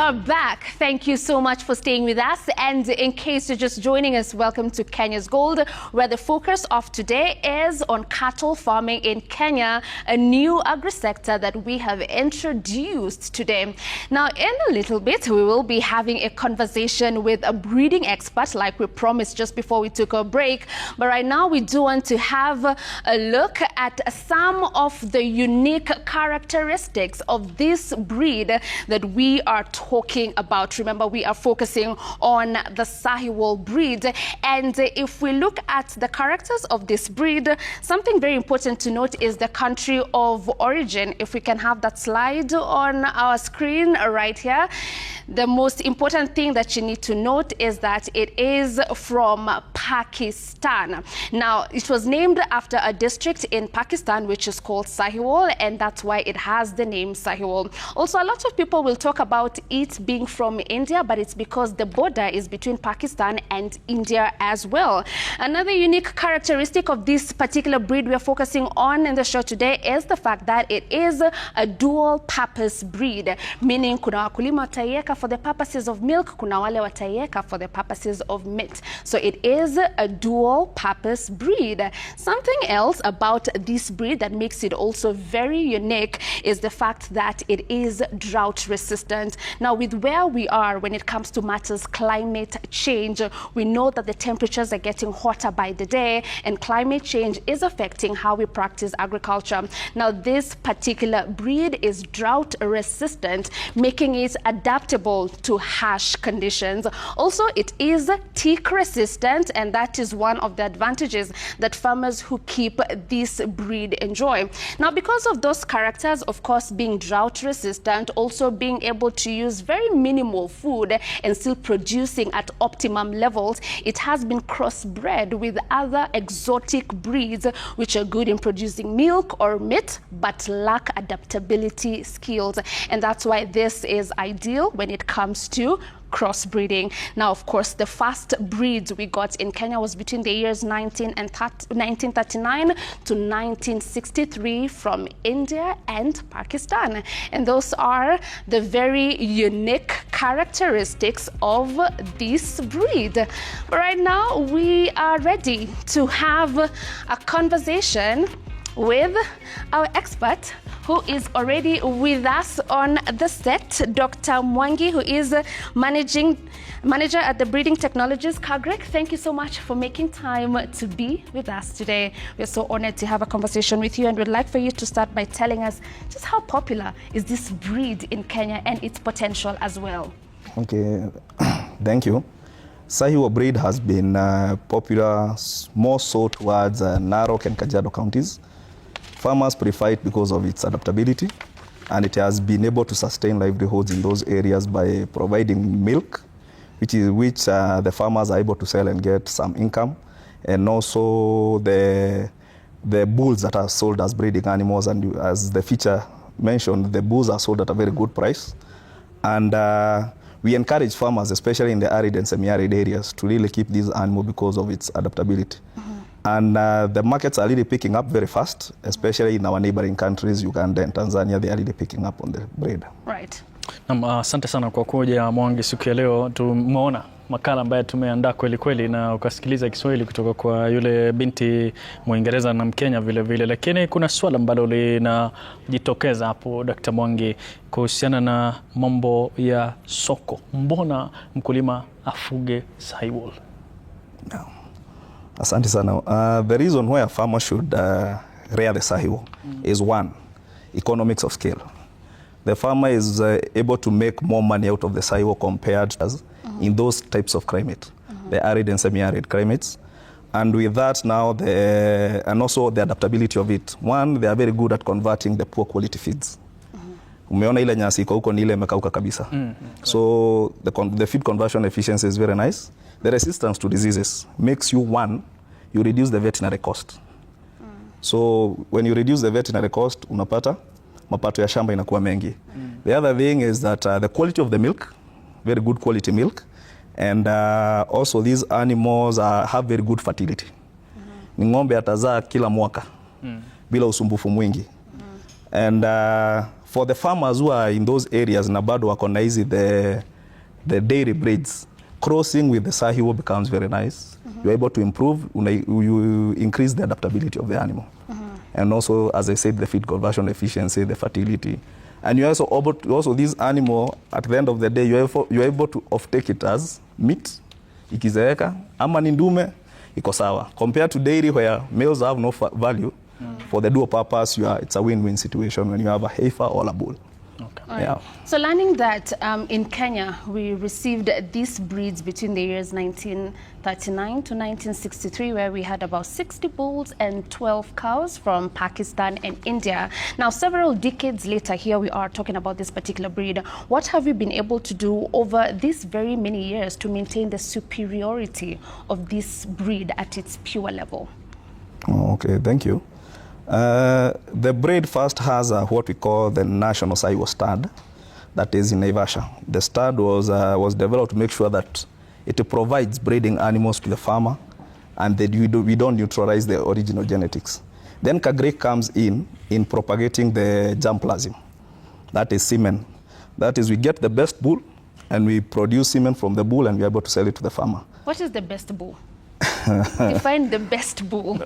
are back. Thank you so much for staying with us. And in case you're just joining us, welcome to Kenya's Gold, where the focus of today is on cattle farming in Kenya, a new agri-sector that we have introduced today. Now, in a little bit, we will be having a conversation with a breeding expert, like we promised just before we took a break. But right now, we do want to have a look at some of the unique characteristics of this breed that we are talking about. Remember, we are focusing on the Sahiwal breed. And if we look at the characters of this breed, something very important to note is the country of origin. If we can have that slide on our screen right here. The most important thing that you need to note is that it is from Pakistan. Now, it was named after a district in Pakistan which is called Sahiwal, and that's why it has the name Sahiwal. Also, a lot of people will talk about it being from India, but it's because the border is between Pakistan and India as well. Another unique characteristic of this particular breed we are focusing on in the show today is the fact that it is a dual-purpose breed, meaning kuna wakulima wataiweka for the purposes of milk, kuna wale wataiweka for the purposes of meat. So it is a dual-purpose breed. Something else about this breed that makes it also very unique is the fact that it is drought resistant. Now, with where we are when it comes to matters climate change, we know that the temperatures are getting hotter by the day, and climate change is affecting how we practice agriculture. Now, this particular breed is drought resistant, making it adaptable to harsh conditions. Also, it is tick resistant, and that is one of the advantages that farmers who keep this breed enjoy. Now, because of those characters, of course, being drought resistant, also being able to use very minimal food and still producing at optimum levels, it has been crossbred with other exotic breeds which are good in producing milk or meat but lack adaptability skills. And that's why this is ideal when it comes to crossbreeding. Now, of course, the first breeds we got in Kenya was between the years 1939 to 1963 from India and Pakistan. And those are the very unique characteristics of this breed. But right now, we are ready to have a conversation with our expert who is already with us on the set, Dr. Mwangi, who is manager at the Breeding Technologies KAGRC. Thank you so much for making time to be with us today. We're so honored to have a conversation with you, and we'd like for you to start by telling us just how popular is this breed in Kenya and its potential as well. Okay, thank you. Sahiwal breed has been popular more so towards Narok and Kajiado counties. Farmers prefer it because of its adaptability, and it has been able to sustain livelihoods in those areas by providing milk, which the farmers are able to sell and get some income, and also the bulls that are sold as breeding animals. And as the feature mentioned, the bulls are sold at a very good price. And we encourage farmers, especially in the arid and semi-arid areas, to really keep this animal because of its adaptability. And the markets are really picking up very fast, especially in our neighboring countries, Uganda and Tanzania. They are really picking up on the breed. Right. Asante sana kwa kuja Mwangi siku ya leo. Tumeona makala ambayo tumeandaa kweli kweli na ukasikiliza Kiswahili kutoka kwa yule binti Mwingereza na Mkenya vile vile. Lakini kuna swala ambalo linajitokeza hapo, Dr. Mwangi, kuhusiana na mambo ya soko. Mbona mkulima afuge Sahiwal? No. Asante sana. The reason why a farmer should rear the Sahiwal is one, economics of scale. The farmer is able to make more money out of the Sahiwal compared to in those types of climate, the arid and semi-arid climates. And with that now, and also the adaptability of it. One, they are very good at converting the poor quality feeds. Umeona ile nyasi iko huko ni ile imekauka kabisa. So the feed conversion efficiency is very nice. The resistance to diseases makes you, one, you reduce the veterinary cost. So when you reduce the veterinary cost, unapata mapato ya shamba inakuwa mengi. The other thing is that the quality of the milk, very good quality milk, and also these animals have very good fertility. Ni ng'ombe atazaa kila mwaka bila usumbufu mwingi. And for the farmers who are in those areas na bado wako na hizi the dairy breeds, crossing with the Sahiwal becomes very nice. You're able to improve, you increase the adaptability of the animal. And also, as I said, the feed conversion efficiency, the fertility. And you're also able to, also this animal, at the end of the day, you're able to offtake it as meat, ikizeeka, ama ni ndume, iko sawa. Compared to dairy where males have no value, for the dual purpose, it's a win-win situation when you have a heifer or a bull. Okay. Right. Yeah. So learning that in Kenya, we received these breeds between the years 1939 to 1963, where we had about 60 bulls and 12 cows from Pakistan and India. Now, several decades later, here we are talking about this particular breed. What have you been able to do over these very many years to maintain the superiority of this breed at its pure level? Oh, okay, thank you. The breed first has what we call the national Sahiwal stud that is in Naivasha. The stud was developed to make sure that it provides breeding animals to the farmer and that we don't neutralize the original genetics. Then KAGRC comes in propagating the germplasm. That is semen. That is, we get the best bull and we produce semen from the bull and we're able to sell it to the farmer. What is the best bull? Define the best bull.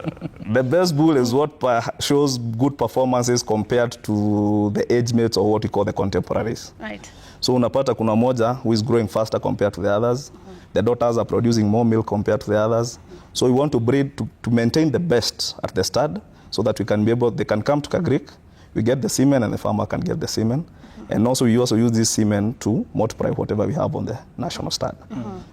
The best bull is what shows good performances compared to the age mates or what we call the contemporaries. Right. So unapata kuna moja who is growing faster compared to the others. The daughters are producing more milk compared to the others. So we want to breed to maintain the best at the stud so that we can be able, they can come to KAGRC, we get the semen and the farmer can get the semen. And also we also use this semen to multiply whatever we have on the national stud.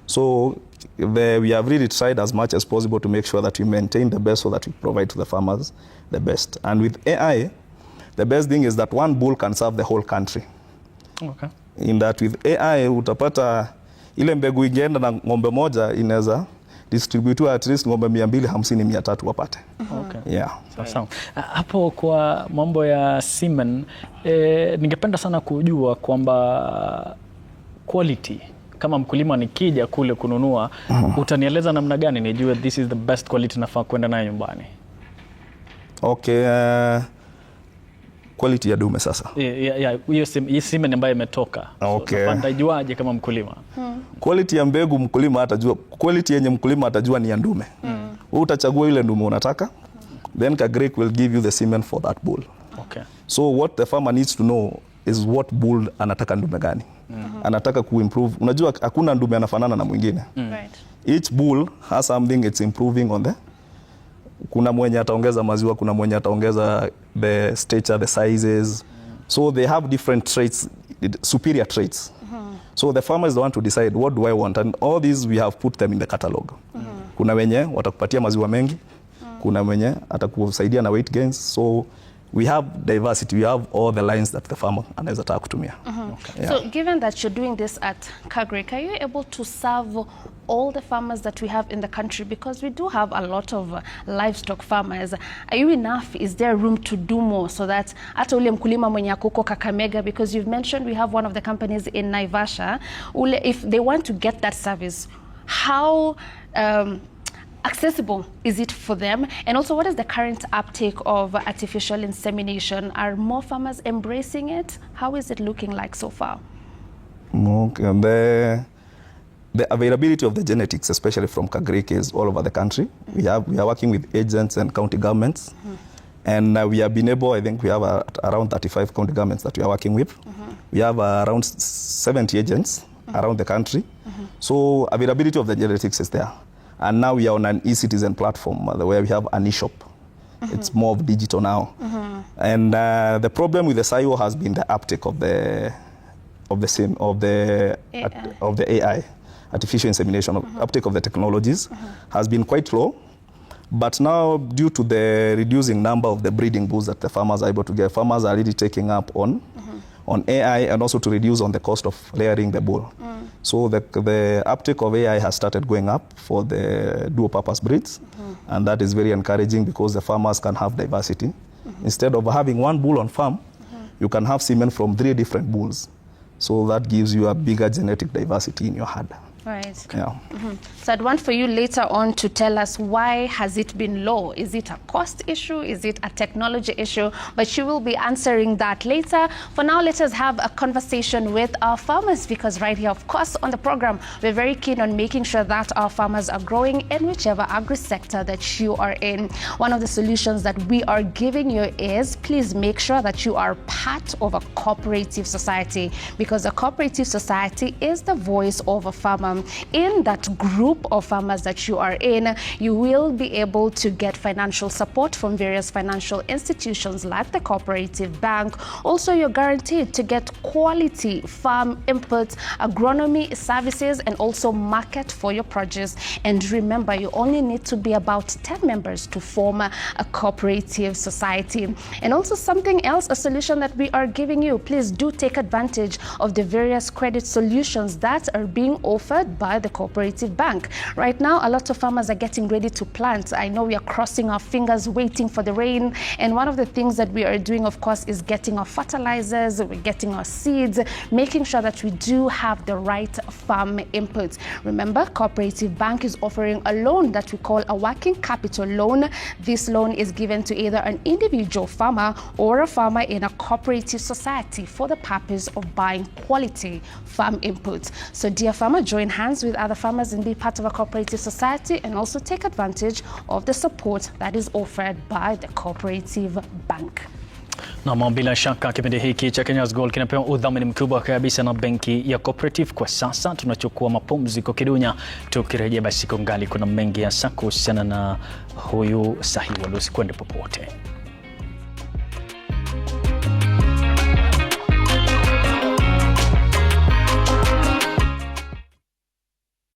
So we have really tried as much as possible to make sure that we maintain the best so that we provide to the farmers the best. And with AI, the best thing is that one bull can serve the whole country. Okay. In that with AI, utapata ile mbegu ingeenda na ng'ombe moja inaweza distributiwa at least ng'ombe 250-300 wapate. Okay. Yeah. Sawa. Hapo kwa mambo ya semen, ningependa sana kujua kwamba quality, kama mkulima nikija kule kununua, utanieleza namna gani nijue this is the best quality nafaa kwenda nayo nyumbani? Okay, quality ya dume sasa. Hiyo semen ambayo imetoka. Okay. So, nitajuaje kama mkulima? Quality ya mbegu mkulima atajua, quality yenye mkulima atajua ni ya ndume. Wewe utachagua ile ndume unataka, then KAGRC will give you the semen for that bull. Okay. So what the farmer needs to know is what bull anataka ndume gani. Anataka kuimprove. Unajua hakuna ndume anafanana na mwingine. Right. Each bull has something it's improving on the. Kuna mwenye ataongeza maziwa, kuna mwenye ataongeza the stature, the sizes. So they have different traits, superior traits. So the farmer is the one to decide what do I want, and all these we have put them in the catalog. Kuna wenye watakupatia maziwa mengi, kuna wenye atakusaidia na weight gains. So we have diversity, we have all the lines that the farmer anaweza taka kutumia. Okay. Yeah. So given that you're doing this at KAGRC, are you able to serve all the farmers that we have in the country? Because we do have a lot of livestock farmers. Are you enough? Is there room to do more so that hata ule mkulima mwenye akuko Kakamega, because you've mentioned we have one of the companies in Naivasha, if they want to get that service, how accessible is it for them? And also, what is the current uptake of artificial insemination? Are more farmers embracing it? How is it looking like so far? Okay. The availability of the genetics, especially from KAGRC, is all over the country. We are working with agents and county governments. And we have been able, I think we have around 35 county governments that we are working with. We have around 70 agents around the country. So availability of the genetics is there. And now we are on an e-citizen platform where we have an e-shop. It's more of digital now. And the problem with the Sahiwal has been the uptake of the AI, artificial insemination. Uptake of the technologies has been quite low. But now, due to the reducing number of the breeding bulls that the farmers are able to get, farmers are really taking up on AI, and also to reduce on the cost of rearing the bull. So the uptake of AI has started going up for the dual-purpose breeds, and that is very encouraging because the farmers can have diversity. Instead of having one bull on farm, you can have semen from 3 different bulls. So that gives you a bigger genetic diversity in your herd. Right. Yeah. So I'd want for you later on to tell us why has it been low? Is it a cost issue? Is it a technology issue? But you will be answering that later. For now, let us have a conversation with our farmers, because right here, of course, on the program, we're very keen on making sure that our farmers are growing in whichever agri-sector that you are in. One of the solutions that we are giving you is please make sure that you are part of a cooperative society, because a cooperative society is the voice of a farmer. In that group of farmers that you are in, you will be able to get financial support from various financial institutions like the Cooperative Bank. Also, you're guaranteed to get quality farm inputs, agronomy services, and also market for your produce. And remember, you only need to be about 10 members to form a cooperative society. And also something else, a solution that we are giving you, please do take advantage of the various credit solutions that are being offered by the Cooperative Bank. Right now, a lot of farmers are getting ready to plant. I know we are crossing our fingers, waiting for the rain. And one of the things that we are doing, of course, is getting our fertilizers, we're getting our seeds, making sure that we do have the right farm inputs. Remember, Cooperative Bank is offering a loan that we call a working capital loan. This loan is given to either an individual farmer or a farmer in a cooperative society for the purpose of buying quality farm inputs. So, dear farmer, join hands with other farmers and be part of a cooperative society, and also take advantage of the support that is offered by the Cooperative Bank. Na bila shaka kipindi hiki cha Kenya's Gold kinapewa udhamini mkubwa kabisa na benki ya Cooperative. Kwa sasa tunachukua mapumziko kidunya, tukirejea basi kungali kuna mengi ya kuhusiana na huyu Sahiwal. Usikwende popote.